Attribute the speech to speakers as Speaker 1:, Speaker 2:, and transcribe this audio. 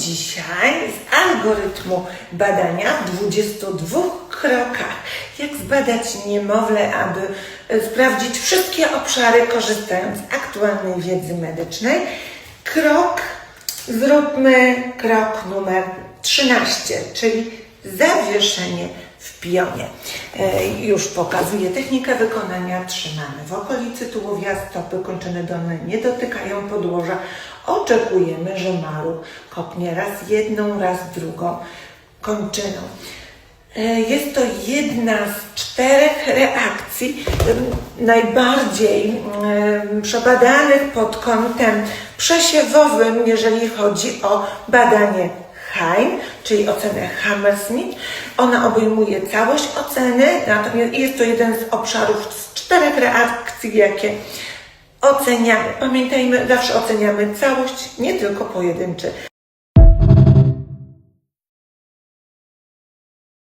Speaker 1: dzisiaj z algorytmu badania w 22 krokach. Jak zbadać niemowlę, aby sprawdzić wszystkie obszary, korzystając z aktualnej wiedzy medycznej. Zróbmy krok numer 13, czyli zawieszenie w pionie. Już pokazuję technikę wykonania. Trzymamy w okolicy tułowia stopy, kończyny dolne nie dotykają podłoża. Oczekujemy, że maluch kopnie raz jedną, raz drugą kończyną. Jest to jedna z 4 reakcji najbardziej przebadanych pod kątem przesiewowym, jeżeli chodzi o badanie Haim, czyli ocenę Hammersmith. Ona obejmuje całość oceny, natomiast jest to jeden z obszarów z 4 reakcji, jakie oceniamy. Pamiętajmy, zawsze oceniamy całość, nie tylko pojedynczy